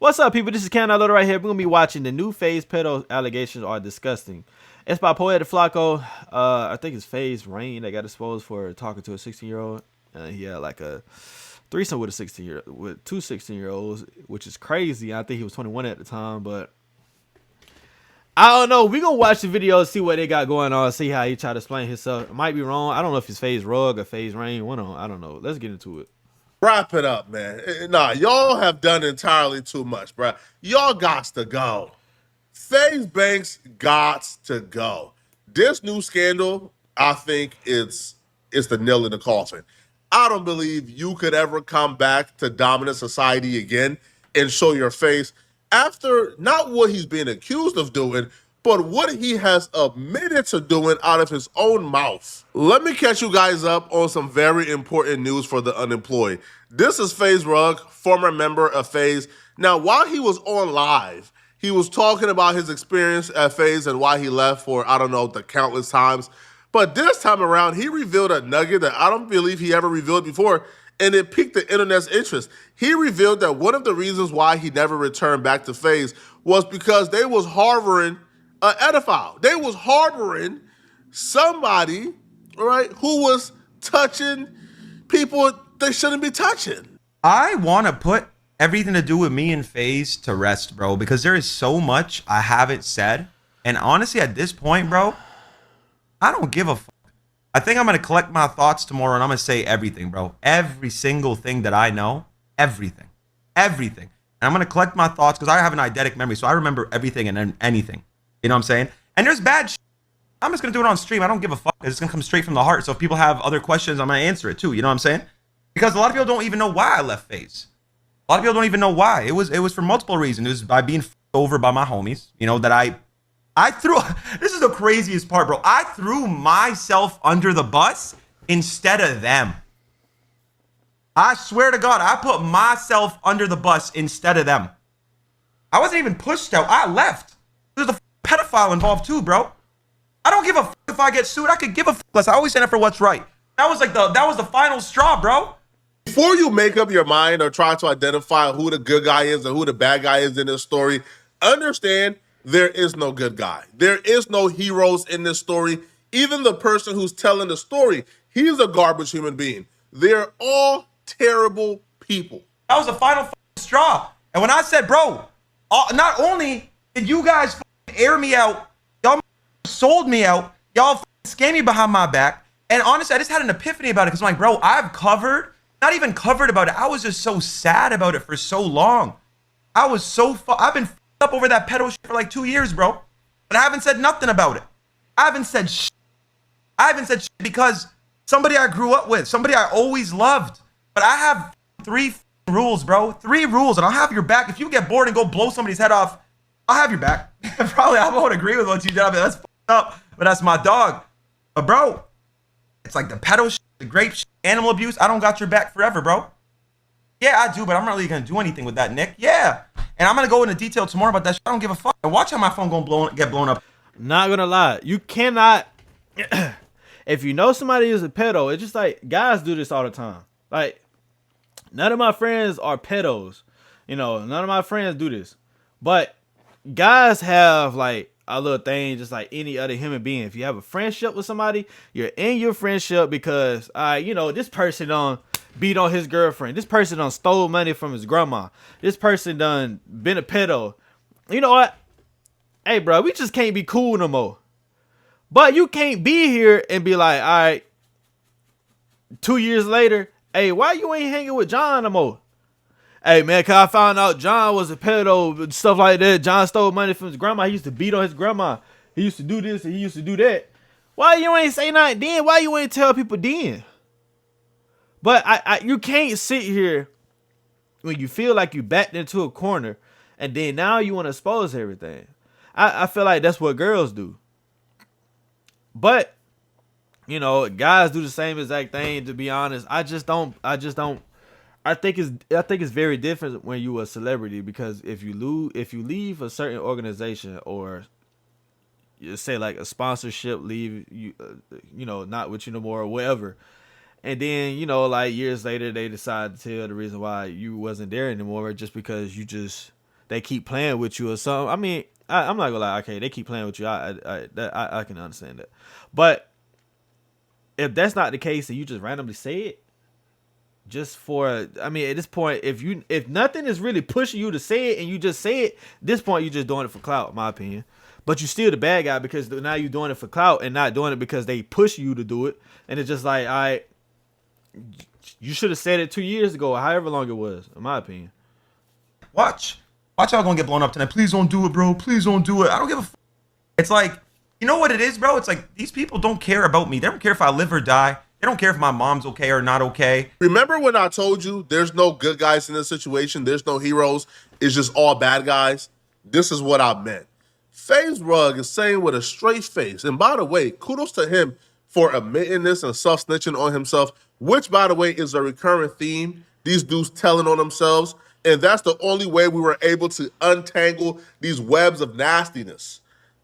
What's up, people? This is KM.Little right here. We're going to be watching the new Faze PEDO allegations are disgusting. It's by PEDO Flacco. I think it's Faze Rain that got exposed for talking to a 16-year-old. He had like a threesome with a 16-year-old, with two 16-year-olds, which is crazy. I think he was 21 at the time, but I don't know. We're going to watch the video and see what they got going on, see how he tried to explain himself. It might be wrong. I don't know if it's Faze Rug or Faze Rain. One on, I don't know. Let's get into it. Wrap it up, man. Nah, y'all have done entirely too much, bro. Y'all gots to go. Faze Banks gots to go. This new scandal, I think it's the nail in the coffin. I don't believe you could ever come back to dominant society again and show your face after not what he's being accused of doing, but what he has admitted to doing out of his own mouth. Let me catch you guys up on some very important news for the unemployed. This is Faze Rug, former member of Faze. Now, while he was on live, he was talking about his experience at Faze and why he left for, I don't know, the countless times. But this time around, he revealed a nugget that I don't believe he ever revealed before, and it piqued the internet's interest. He revealed that one of the reasons why he never returned back to Faze was because they was harboring an pedophile. They was harboring somebody, right, who was touching people they shouldn't be touching. I want to put everything to do with me and Faze to rest, bro, because there is so much I haven't said. And honestly, at this point, bro, I don't give a fuck. I think I'm going to collect my thoughts tomorrow and I'm going to say everything, bro. Every single thing that I know, everything. Everything. And I'm going to collect my thoughts because I have an eidetic memory, so I remember everything and anything. You know what I'm saying? And there's bad shit. I'm just going to do it on stream. I don't give a fuck. It's going to come straight from the heart. So if people have other questions, I'm going to answer it too. You know what I'm saying? Because a lot of people don't even know why I left Faze. A lot of people don't even know why. It was for multiple reasons. It was by being over by my homies. You know, that I threw, this is the craziest part, bro. I threw myself under the bus instead of them. I swear to God, I put myself under the bus instead of them. I wasn't even pushed out. I left. There's a pedophile involved too, bro. I don't give a fuck if I get sued. I could give a fuck less. I always stand up for what's right. That was the final straw, bro. Before you make up your mind or try to identify who the good guy is and who the bad guy is in this story, understand there is no good guy. There is no heroes in this story. Even the person who's telling the story, he's a garbage human being. They're all terrible people. That was the final straw. And when I said, bro, not only did you guys air me out, y'all sold me out, y'all scammed me behind my back, and honestly, I just had an epiphany about it because I'm like, bro, I've covered, not even covered about it. I was just so sad about it for so long. I was I've been up over that pedo shit for like 2 years, bro. But I haven't said nothing about it. I haven't said shit. I haven't said shit because somebody I grew up with, somebody I always loved. But I have 3 rules, bro. 3 rules, and I'll have your back. If you get bored and go blow somebody's head off, I'll have your back. Probably I won't agree with what you did. I mean, that's fucked up, but that's my dog. But bro, it's like the pedo shit, the grape shit, animal abuse. I don't got your back forever, bro. Yeah, I do, but I'm not really gonna do anything with that, Nick. Yeah, and I'm gonna go into detail tomorrow about that shit. I don't give a fuck. Watch how my phone get blown up. Not gonna lie, you cannot. If you know somebody is a pedo, it's just like guys do this all the time. Like, none of my friends are pedos. You know, none of my friends do this. But guys have like a little thing just like any other human being. If you have a friendship with somebody, you're in your friendship because, you know, this person done beat on his girlfriend. This person done stole money from his grandma. This person done been a pedo. You know what? Hey, bro, we just can't be cool no more. But you can't be here and be like, all right, 2 years later, hey, why you ain't hanging with John no more? Hey, man, cause I found out John was a pedo and stuff like that. John stole money from his grandma. He used to beat on his grandma. He used to do this and he used to do that. Why you ain't say nothing then? Why you ain't tell people then? But you can't sit here when you feel like you backed into a corner and then now you want to expose everything. I feel like that's what girls do. But, you know, guys do the same exact thing, to be honest. I think it's very different when you a celebrity, because if you leave a certain organization, or you say like a sponsorship leave you, you know, not with you no more or whatever, and then, you know, like years later they decide to tell the reason why you wasn't there anymore just because you just they keep playing with you or something. I mean, I'm not gonna lie. Okay, they keep playing with you. I can understand that. But if that's not the case, and you just randomly say it, just for, I mean, at this point, if nothing is really pushing you to say it, and you just say it, at this point you're just doing it for clout, in my opinion. But you're still the bad guy because now you're doing it for clout and not doing it because they push you to do it. And it's just like, all right, you should have said it 2 years ago, or however long it was, in my opinion. Watch y'all gonna get blown up tonight. Please don't do it, bro. Please don't do it. I don't give a f. It's like, you know what it is, bro? It's like, these people don't care about me. They don't care if I live or die. They don't care if my mom's okay or not okay. Remember when I told you there's no good guys in this situation? There's no heroes. It's just all bad guys. This is what I meant. Faze Rug is saying with a straight face, and by the way, kudos to him for admitting this and self-snitching on himself, which, by the way, is a recurring theme. These dudes telling on themselves, and that's the only way we were able to untangle these webs of nastiness.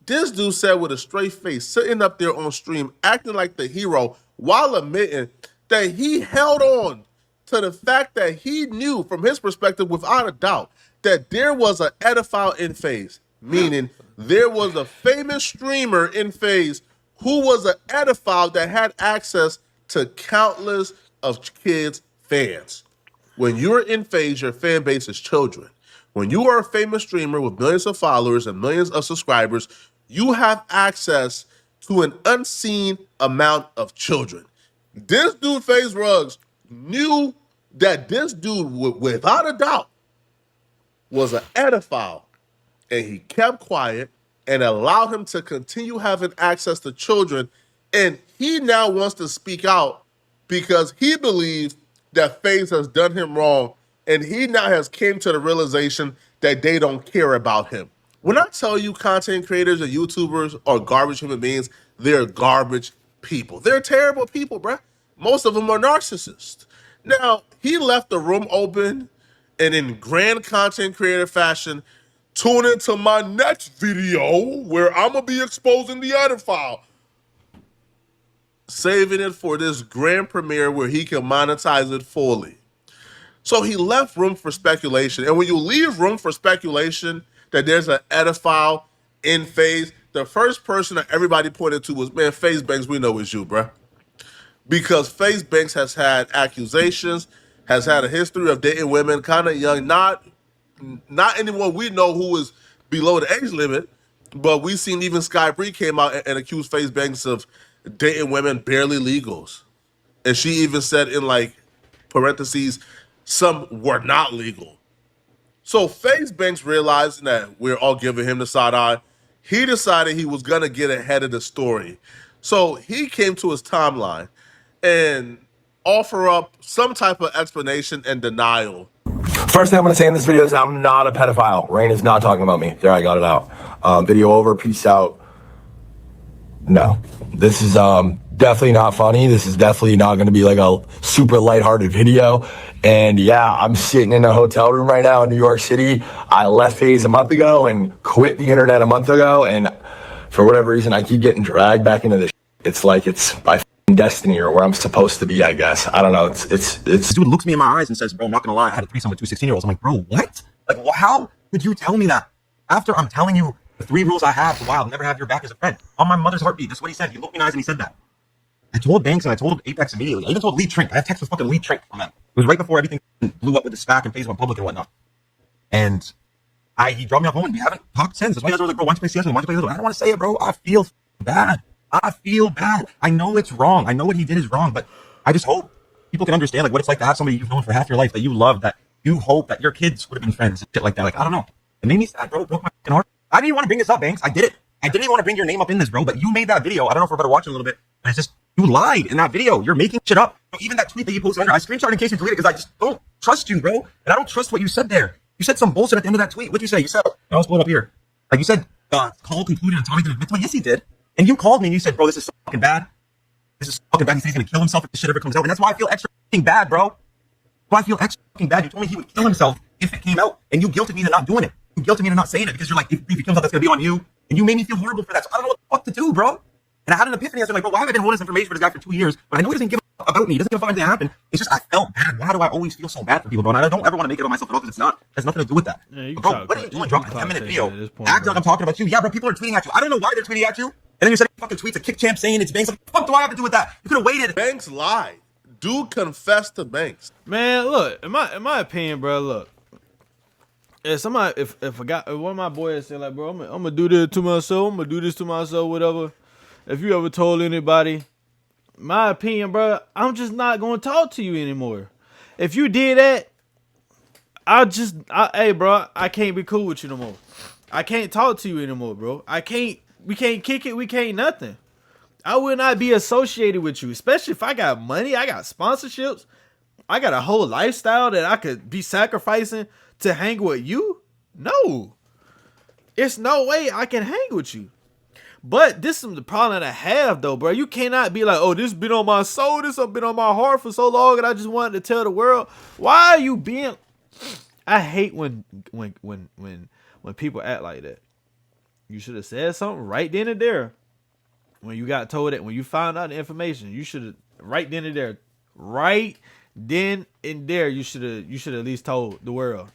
This dude said with a straight face, sitting up there on stream, acting like the hero, while admitting that he held on to the fact that he knew, from his perspective, without a doubt, that there was an pedophile in Faze, meaning there was a famous streamer in Faze who was an pedophile that had access to countless of kids' fans. When you're in Faze, your fan base is children. When you are a famous streamer with millions of followers and millions of subscribers, you have access to an unseen amount of children. This dude, Faze Rugs, knew that this dude, without a doubt, was an pedophile, and he kept quiet and allowed him to continue having access to children. And he now wants to speak out because he believes that Faze has done him wrong, and he now has came to the realization that they don't care about him. When I tell you content creators and YouTubers are garbage human beings, they're garbage people. They're terrible people, bruh. Most of them are narcissists. Now, he left the room open, and in grand content creator fashion, tune into my next video where I'm going to be exposing the other file. Saving it for this grand premiere where he can monetize it fully. So he left room for speculation. And when you leave room for speculation that there's an pedophile in Faze, the first person that everybody pointed to was, man, Faze Banks, we know it's you, bruh. Because Faze Banks has had accusations, has had a history of dating women kind of young, not anyone we know who is below the age limit, but we've seen even Sky Bree came out and accused Faze Banks of dating women barely legals. And she even said in like parentheses, some were not legal. So Faze Banks, realizing that we're all giving him the side eye, he decided he was going to get ahead of the story. So he came to his timeline and offer up some type of explanation and denial. First thing I'm going to say in this video is I'm not a pedophile. Rain is not talking about me. There, I got it out. Video over. Peace out. No, this is definitely not funny. This is definitely not going to be like a super lighthearted video. And yeah, I'm sitting in a hotel room right now in New York City. I left Faze a month ago and quit the internet a month ago. And for whatever reason, I keep getting dragged back into this. It's like it's by destiny or where I'm supposed to be, I guess. I don't know. It's. This dude looks me in my eyes and says, bro, I'm not gonna lie, I had a threesome with 2 16-year-olds. I'm like, bro, what? Like, how could you tell me that after I'm telling you the 3 rules I have to why I'll never have your back as a friend? On my mother's heartbeat. That's what he said. He looked me in the eyes and he said that. I told Banks and I told Apex immediately. I even told Lee Trink. I have text with fucking Lee Trink from them. It was right before everything blew up with the SPAC and Faze went public and whatnot. And he dropped me off home and we haven't talked since. That's why I was like, bro, why don't you play CS? Why don't you play this? I don't want to say it, bro. I feel bad. I know it's wrong. I know what he did is wrong, but I just hope people can understand like what it's like to have somebody you've known for half your life that you love, that you hope that your kids would have been friends and shit like that. Like, I don't know. It made me sad, bro. It broke my fucking heart. I didn't even want to bring this up, Banks. I did it. I didn't even want to bring your name up in this, bro, but you made that video. I don't know if we're about to watch it a little bit, but it's just, you lied in that video. You're making shit up. Even that tweet that you posted under, I screenshot in case you deleted it because I just don't trust you, bro. And I don't trust what you said there. You said some bullshit at the end of that tweet. What'd you say? You said, I'll pull it up here. Like you said, call concluded and Tommy didn't admit to it. Yes, he did. And you called me and you said, bro, this is so fucking bad. This is so fucking bad. He said he's gonna kill himself if this shit ever comes out. And that's why I feel extra fucking bad, bro. Why I feel extra fucking bad. You told me he would kill himself if it came out. And you guilted me into not doing it. You guilted me into not saying it because you're like, if it comes out, that's gonna be on you. And you made me feel horrible for that. So I don't know what the fuck to do, bro. And I had an epiphany. I was like, bro, why have I been holding this information for this guy for 2 years? But I know he doesn't give a about me. He doesn't give a fuck anything happened. It's just I felt bad. Why do I always feel so bad for people, bro? And I don't ever want to make it on myself at all because it's not. It has nothing to do with that. Yeah, But bro, what are you doing? Dropping a 10-minute video. Act like I'm talking about you. Yeah, bro, people are tweeting at you. I don't know why they're tweeting at you. And then you're sending fucking tweets of Kick Champ saying it's Banks. What the fuck do I have to do with that? You could have waited. Banks lied. Dude confessed to Banks. Man, look, in my opinion, bro, look. If somebody, if one of my boys said like, bro, I'm gonna do this to myself, I'm gonna do this to myself, whatever. If you ever told anybody, my opinion, bro, I'm just not gonna talk to you anymore. If you did that, hey, bro, I can't be cool with you no more. I can't talk to you anymore, bro. We can't kick it, we can't nothing. I will not be associated with you, especially if I got money, I got sponsorships, I got a whole lifestyle that I could be sacrificing to hang with you. No, it's no way I can hang with you. But this is the problem that I have, though, bro. You cannot be like, oh, this been on my soul, this have been on my heart for so long, and I just wanted to tell the world. Why are you being? I hate when people act like that. You should have said something right then and there. When you got told it, when you found out the information, you should have right then and there, you should have at least told the world.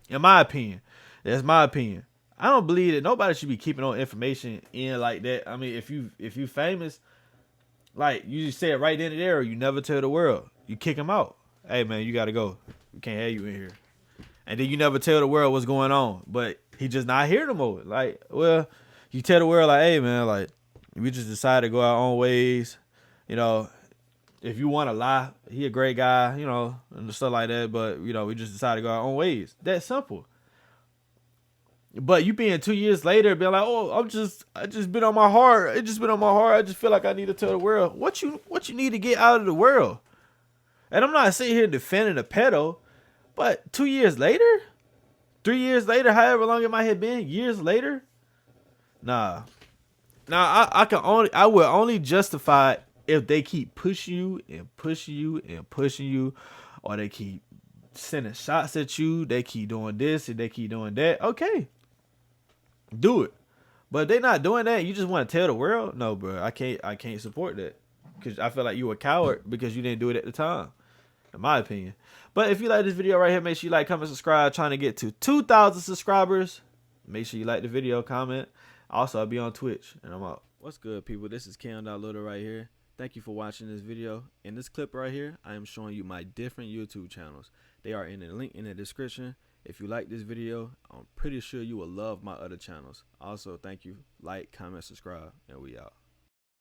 In my opinion, that's my opinion. I don't believe that nobody should be keeping on information in like that. I mean, if you famous, like you just say it right then and there, or you never tell the world. You kick him out. Hey man, you gotta go. We can't have you in here. And then you never tell the world what's going on. But he just not here no more. Like, well, you tell the world like, hey man, like we just decided to go our own ways. You know, if you want to lie, he a great guy, you know, and stuff like that. But, you know, we just decided to go our own ways. That simple. But you being 2 years later, being like, oh, I just been on my heart. It just been on my heart. I just feel like I need to tell the world. What you need to get out of the world? And I'm not sitting here defending a pedo, but 2 years later, 3 years later, however long it might have been, years later, nah. Now I will only justify it if they keep pushing you and pushing you and pushing you, or they keep sending shots at you, they keep doing this and they keep doing that. Okay, do it. But if they're not doing that, you just want to tell the world, no, bro, I can't support that, because I feel like you a coward because you didn't do it at the time, in my opinion. But if you like this video right here, make sure you like, comment, subscribe. Trying to get to 2,000 subscribers. Make sure you like the video, comment. Also, I'll be on Twitch, and I'm out. What's good, people? This is KM.Little right here. Thank you for watching this video. In this clip right here, I am showing you my different YouTube channels. They are in the link in the description. If you like this video, I'm pretty sure you will love my other channels. Also, thank you. Like, comment, subscribe, and we out.